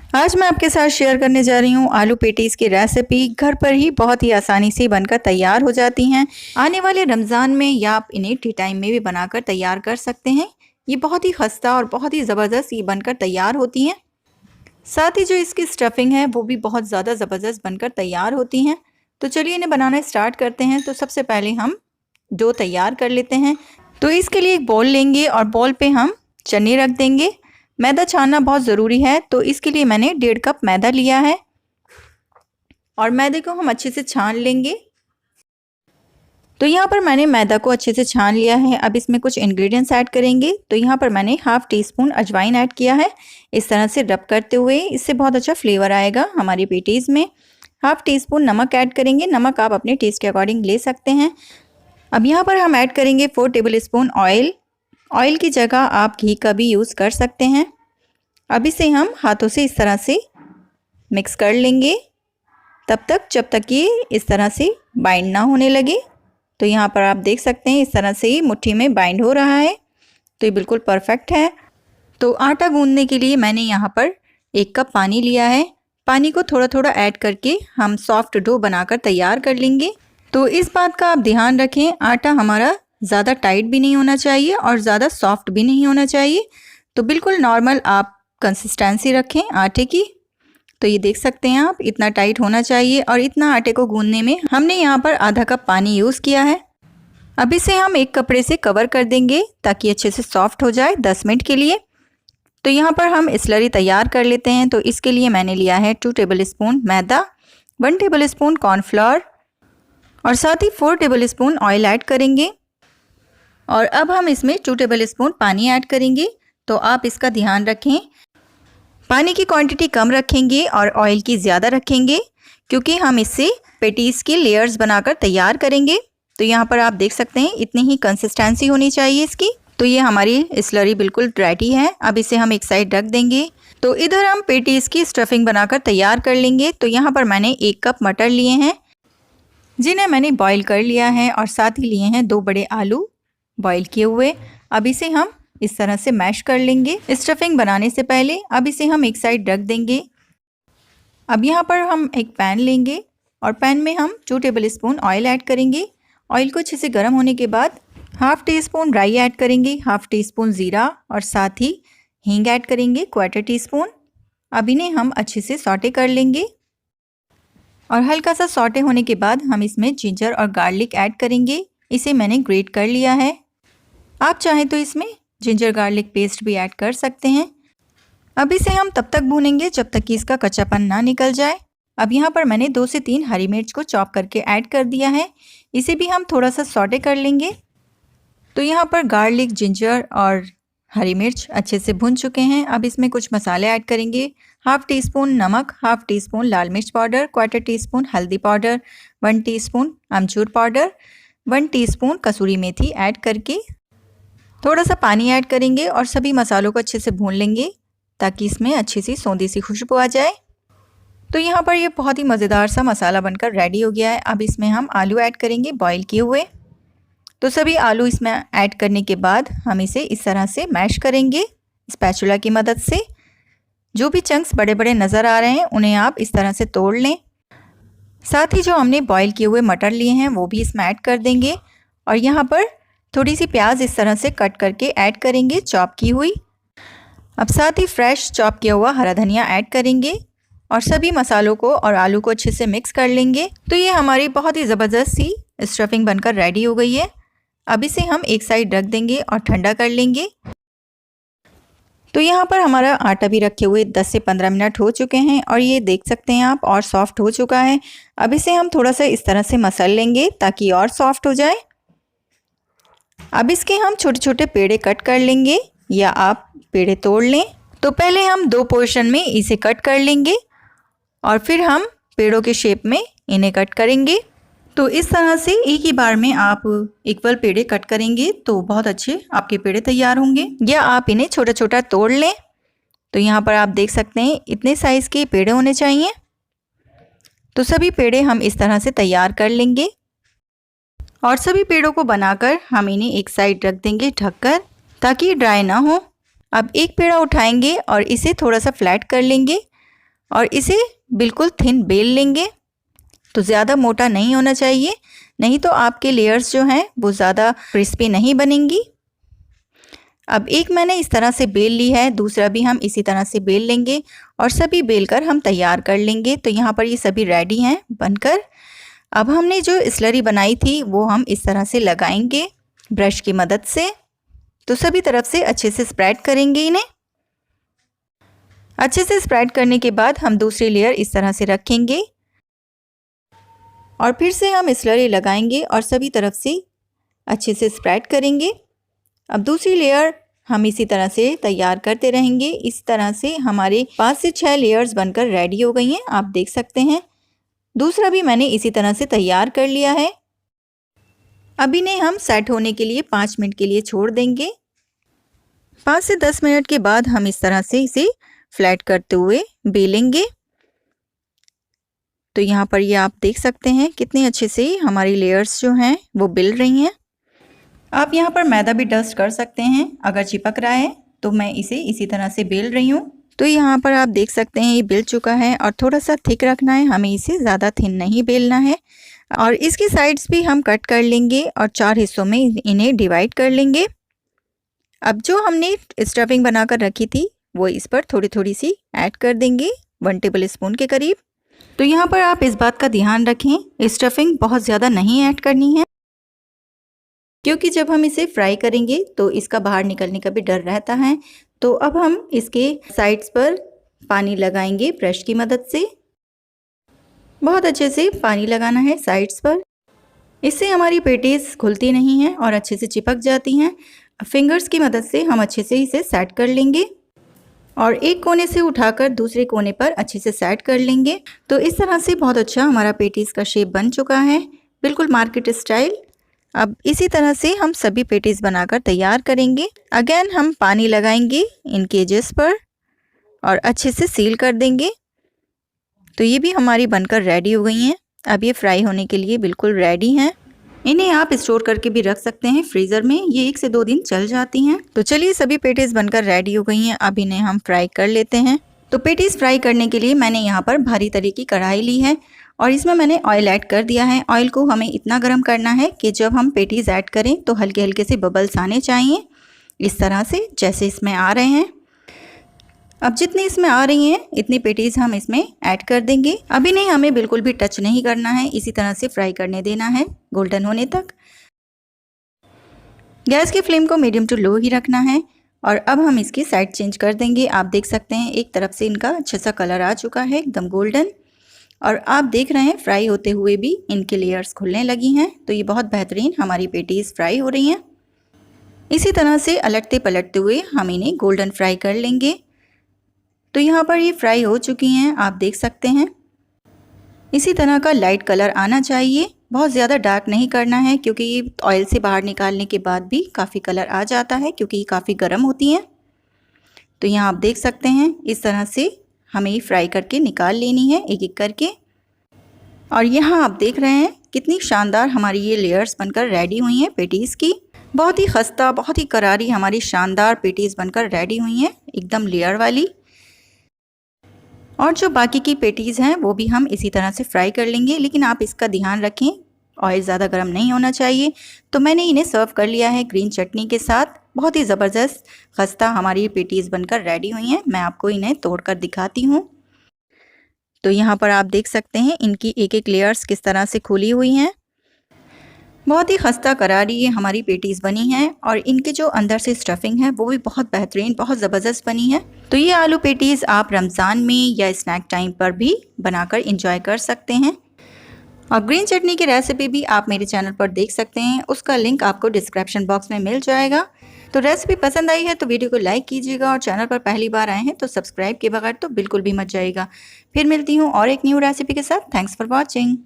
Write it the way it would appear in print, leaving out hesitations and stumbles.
आज मैं आपके साथ शेयर करने जा रही हूँ आलू पेटीज़ की रेसिपी। घर पर ही बहुत ही आसानी से बनकर तैयार हो जाती हैं। आने वाले रमज़ान में या आप इन्हें टी टाइम में भी बनाकर तैयार कर सकते हैं। ये बहुत ही खस्ता और बहुत ही ज़बरदस्त ये बनकर तैयार होती हैं। साथ ही जो इसकी स्टफिंग है वो भी बहुत ज़्यादा ज़बरदस्त बनकर तैयार होती हैं। तो चलिए इन्हें बनाना स्टार्ट करते हैं। तो सबसे पहले हम डो तैयार कर लेते हैं। तो इसके लिए एक बॉल लेंगे और बॉल पे हम चने रख देंगे। मैदा छानना बहुत ज़रूरी है, तो इसके लिए मैंने 1.5 कप मैदा लिया है और मैदे को हम अच्छे से छान लेंगे। तो यहाँ पर मैंने मैदा को अच्छे से छान लिया है। अब इसमें कुछ इंग्रेडिएंट्स ऐड करेंगे। तो यहाँ पर मैंने हाफ़ टी स्पून अजवाइन ऐड किया है। इस तरह से रब करते हुए, इससे बहुत अच्छा फ्लेवर आएगा हमारी पेटीज़ में। हाफ़ टी स्पून नमक ऐड करेंगे। नमक आप अपने टेस्ट के अकॉर्डिंग ले सकते हैं। अब यहाँ पर हम ऐड करेंगे 4 टेबल स्पून ऑयल। ऑयल की जगह आप घी का भी यूज़ कर सकते हैं। अब इसे हम हाथों से इस तरह से मिक्स कर लेंगे तब तक जब तक ये इस तरह से बाइंड ना होने लगे। तो यहाँ पर आप देख सकते हैं इस तरह से ही मुट्ठी में बाइंड हो रहा है। तो ये बिल्कुल परफेक्ट है। तो आटा गूंदने के लिए मैंने यहाँ पर 1 कप पानी लिया है। पानी को थोड़ा थोड़ा ऐड करके हम सॉफ्ट डो बनाकर तैयार कर लेंगे। तो इस बात का आप ध्यान रखें, आटा हमारा ज़्यादा टाइट भी नहीं होना चाहिए और ज़्यादा सॉफ्ट भी नहीं होना चाहिए। तो बिल्कुल नॉर्मल आप कंसिस्टेंसी रखें आटे की। तो ये देख सकते हैं आप, इतना टाइट होना चाहिए और इतना आटे को गूंदने में हमने यहाँ पर आधा कप पानी यूज़ किया है। अब इसे हम एक कपड़े से कवर कर देंगे ताकि अच्छे से सॉफ्ट हो जाए 10 मिनट के लिए। तो यहाँ पर हम स्लरी तैयार कर लेते हैं। तो इसके लिए मैंने लिया है 2 टेबल स्पून मैदा, 1 टेबल स्पून कॉर्नफ्लोर और साथ ही 4 टेबल स्पून ऑयल ऐड करेंगे। और अब हम इसमें 2 टेबल स्पून पानी ऐड करेंगे। तो आप इसका ध्यान रखें, पानी की क्वांटिटी कम रखेंगे और ऑयल की ज़्यादा रखेंगे, क्योंकि हम इससे पेटीज़ की लेयर्स बनाकर तैयार करेंगे। तो यहाँ पर आप देख सकते हैं इतनी ही कंसिस्टेंसी होनी चाहिए इसकी। तो ये हमारी स्लरी बिल्कुल रेडी है। अब इसे हम एक साइड रख देंगे। तो इधर हम पेटीज़ की स्टफिंग बनाकर तैयार कर लेंगे। तो यहाँ पर मैंने 1 कप मटर लिए हैं जिन्हें मैंने बॉईल कर लिया है और साथ ही लिए हैं 2 बड़े आलू बॉईल किए हुए। अब इसे हम इस तरह से मैश कर लेंगे स्टफिंग बनाने से पहले। अब इसे हम एक साइड रख देंगे। अब यहाँ पर हम एक पैन लेंगे और पैन में हम 2 टेबल स्पून ऑयल ऐड करेंगे। ऑयल को अच्छे से गर्म होने के बाद हाफ़ टी स्पून राई ऐड करेंगे, हाफ़ टी स्पून ज़ीरा और साथ ही हींग ऐड करेंगे 1/4 टीस्पून। अब इन्हें हम अच्छे से सॉटे कर लेंगे और हल्का सा सॉटे होने के बाद हम इसमें जिंजर और गार्लिक ऐड करेंगे। इसे मैंने ग्रेट कर लिया है। आप चाहें तो इसमें जिंजर गार्लिक पेस्ट भी ऐड कर सकते हैं। अब इसे हम तब तक भूनेंगे जब तक कि इसका कच्चापन ना निकल जाए। अब यहाँ पर मैंने 2 से 3 हरी मिर्च को चॉप करके ऐड कर दिया है। इसे भी हम थोड़ा सा सॉटे कर लेंगे। तो यहाँ पर गार्लिक, जिंजर और हरी मिर्च अच्छे से भुन चुके हैं। अब इसमें कुछ मसाले ऐड करेंगे। हाफ़ टी स्पून नमक, हाफ़ टी स्पून लाल मिर्च पाउडर, 1/4 टीस्पून हल्दी पाउडर, 1 टीस्पून अमचूर पाउडर, 1 टीस्पून कसूरी मेथी ऐड करके थोड़ा सा पानी ऐड करेंगे और सभी मसालों को अच्छे से भून लेंगे ताकि इसमें अच्छी सी सौंधी सी खुशबू आ जाए। तो यहाँ पर ये बहुत ही मज़ेदार सा मसाला बनकर रेडी हो गया है। अब इसमें हम आलू ऐड करेंगे बॉईल किए हुए। तो सभी आलू इसमें ऐड करने के बाद हम इसे इस तरह से मैश करेंगे स्पैचुला की मदद से। जो भी चंक्स बड़े बड़े नज़र आ रहे हैं उन्हें आप इस तरह से तोड़ लें। साथ ही जो हमने बॉईल किए हुए मटर लिए हैं वो भी इसमें ऐड कर देंगे और यहाँ पर थोड़ी सी प्याज इस तरह से कट करके ऐड करेंगे चॉप की हुई। अब साथ ही फ्रेश चॉप किया हुआ हरा धनिया ऐड करेंगे और सभी मसालों को और आलू को अच्छे से मिक्स कर लेंगे। तो ये हमारी बहुत ही ज़बरदस्त सी स्टफिंग बनकर रेडी हो गई है। अब इसे हम एक साइड रख देंगे और ठंडा कर लेंगे। तो यहाँ पर हमारा आटा भी रखे हुए 10 से 15 मिनट हो चुके हैं और ये देख सकते हैं आप और सॉफ्ट हो चुका है। अब इसे हम थोड़ा सा इस तरह से मसल लेंगे ताकि और सॉफ्ट हो जाए। अब इसके हम छोटे छोटे पेड़े कट कर लेंगे या आप पेड़े तोड़ लें। तो पहले हम 2 पोर्शन में इसे कट कर लेंगे और फिर हम पेड़ों के शेप में इन्हें कट करेंगे। तो इस तरह से एक ही बार में आप इक्वल पेड़े कट करेंगे तो बहुत अच्छे आपके पेड़े तैयार होंगे। या आप इन्हें छोटा छोटा तोड़ लें। तो यहाँ पर आप देख सकते हैं इतने साइज़ के पेड़े होने चाहिए। तो सभी पेड़े हम इस तरह से तैयार कर लेंगे और सभी पेड़ों को बनाकर हम इन्हें एक साइड रख देंगे ढककर ताकि ड्राई ना हो। अब एक पेड़ा उठाएंगे और इसे थोड़ा सा फ्लैट कर लेंगे और इसे बिल्कुल थिन बेल लेंगे। तो ज़्यादा मोटा नहीं होना चाहिए, नहीं तो आपके लेयर्स जो हैं वो ज़्यादा क्रिस्पी नहीं बनेंगी। अब एक मैंने इस तरह से बेल ली है, दूसरा भी हम इसी तरह से बेल लेंगे और सभी बेलकर हम तैयार कर लेंगे। तो यहाँ पर ये सभी रेडी हैं बनकर। अब हमने जो स्लरी बनाई थी वो हम इस तरह से लगाएंगे ब्रश की मदद से। तो सभी तरफ से अच्छे से स्प्रेड करेंगे इन्हें। अच्छे से स्प्रेड करने के बाद हम दूसरी लेयर इस तरह से रखेंगे और फिर से हम स्लरी लगाएंगे और सभी तरफ से अच्छे से स्प्रेड करेंगे। अब दूसरी लेयर हम इसी तरह से तैयार करते रहेंगे। इस तरह से हमारे 5 से 6 लेयर्स बनकर रेडी हो गई हैं, आप देख सकते हैं। दूसरा भी मैंने इसी तरह से तैयार कर लिया है। अब इन्हें हम सेट होने के लिए 5 मिनट के लिए छोड़ देंगे। 5 से 10 मिनट के बाद हम इस तरह से इसे फ्लैट करते हुए बेलेंगे। तो यहाँ पर ये आप देख सकते हैं कितने अच्छे से हमारी लेयर्स जो हैं वो बिल रही हैं। आप यहाँ पर मैदा भी डस्ट कर सकते हैं अगर चिपक रहा है, तो मैं इसे इसी तरह से बेल रही हूँ। तो यहाँ पर आप देख सकते हैं ये बिल चुका है और थोड़ा सा थिक रखना है, हमें इसे ज़्यादा थिन नहीं बेलना है। और इसकी साइड्स भी हम कट कर लेंगे और 4 हिस्सों में इन्हें डिवाइड कर लेंगे। अब जो हमने स्टफिंग बनाकर रखी थी वो इस पर थोड़ी थोड़ी सी ऐड कर देंगे, 1 टेबल स्पून के करीब। तो यहाँ पर आप इस बात का ध्यान रखें, स्टफिंग बहुत ज़्यादा नहीं ऐड करनी है, क्योंकि जब हम इसे फ्राई करेंगे तो इसका बाहर निकलने का भी डर रहता है। तो अब हम इसके साइड्स पर पानी लगाएंगे ब्रश की मदद से। बहुत अच्छे से पानी लगाना है साइड्स पर, इससे हमारी पेटीज खुलती नहीं हैं और अच्छे से चिपक जाती हैं। फिंगर्स की मदद से हम अच्छे से इसे सेट कर लेंगे और एक कोने से उठाकर दूसरे कोने पर अच्छे से सेट कर लेंगे। तो इस तरह से बहुत अच्छा हमारा पेटीज का शेप बन चुका है, बिल्कुल मार्केट स्टाइल। अब इसी तरह से हम सभी पेटीज बनाकर तैयार करेंगे। अगेन हम पानी लगाएंगे इनके एजेस पर और अच्छे से सील कर देंगे। तो ये भी हमारी बनकर रेडी हो गई हैं। अब ये फ्राई होने के लिए बिल्कुल रेडी हैं। इन्हें आप स्टोर करके भी रख सकते हैं फ्रीज़र में, ये 1 से 2 दिन चल जाती हैं। तो चलिए सभी पेटीज बनकर रेडी हो गई हैं, अब इन्हें हम फ्राई कर लेते हैं। तो पेटीज फ्राई करने के लिए मैंने यहाँ पर भारी तरी की कढ़ाई ली है और इसमें मैंने ऑयल ऐड कर दिया है। ऑयल को हमें इतना गर्म करना है कि जब हम पेटीज ऐड करें तो हल्के हल्के से बबल्स आने चाहिए, इस तरह से जैसे इसमें आ रहे हैं। अब जितनी इसमें आ रही हैं इतनी पेटीज हम इसमें ऐड कर देंगे। अभी नहीं, हमें बिल्कुल भी टच नहीं करना है, इसी तरह से फ्राई करने देना है गोल्डन होने तक। गैस की फ्लेम को मीडियम टू लो ही रखना है और अब हम इसकी साइड चेंज कर देंगे। आप देख सकते हैं एक तरफ से इनका अच्छा सा कलर आ चुका है, एकदम गोल्डन। और आप देख रहे हैं फ्राई होते हुए भी इनके लेयर्स खुलने लगी हैं। तो ये बहुत बेहतरीन हमारी पेटीज फ्राई हो रही हैं। इसी तरह से अलटते पलटते हुए हम इन्हें गोल्डन फ्राई कर लेंगे। तो यहाँ पर ये फ्राई हो चुकी हैं, आप देख सकते हैं। इसी तरह का लाइट कलर आना चाहिए, बहुत ज़्यादा डार्क नहीं करना है, क्योंकि ये ऑयल से बाहर निकालने के बाद भी काफ़ी कलर आ जाता है, क्योंकि ये काफ़ी गर्म होती हैं। तो यहाँ आप देख सकते हैं इस तरह से हमें ये फ्राई करके निकाल लेनी है एक एक करके। और यहाँ आप देख रहे हैं कितनी शानदार हमारी ये लेयर्स बनकर रेडी हुई हैं पेटीज़ की। बहुत ही खस्ता, बहुत ही करारी हमारी शानदार पेटीज़ बनकर रेडी हुई हैं, एकदम लेयर वाली। और जो बाकी की पेटीज़ हैं वो भी हम इसी तरह से फ्राई कर लेंगे, लेकिन आप इसका ध्यान रखें ऑयल ज़्यादा गर्म नहीं होना चाहिए। तो मैंने इन्हें सर्व कर लिया है ग्रीन चटनी के साथ। बहुत ही ज़बरदस्त खस्ता हमारी पेटीज़ बनकर रेडी हुई हैं। मैं आपको इन्हें तोड़कर दिखाती हूँ। तो यहाँ पर आप देख सकते हैं इनकी एक एक लेयर्स किस तरह से खुली हुई हैं। बहुत ही खस्ता करारी ये हमारी पेटीज़ बनी हैं और इनके जो अंदर से स्टफिंग है वो भी बहुत बेहतरीन, बहुत ज़बरदस्त बनी है। तो ये आलू पेटीज़ आप रमज़ान में या स्नैक टाइम पर भी बनाकर इंजॉय कर सकते हैं। और ग्रीन चटनी की रेसिपी भी आप मेरे चैनल पर देख सकते हैं, उसका लिंक आपको डिस्क्रिप्शन बॉक्स में मिल जाएगा। तो रेसिपी पसंद आई है तो वीडियो को लाइक कीजिएगा और चैनल पर पहली बार आए हैं तो सब्सक्राइब के बगैर तो बिल्कुल भी मत जाइएगा। फिर मिलती हूँ और एक न्यू रेसिपी के साथ। Thanks for watching.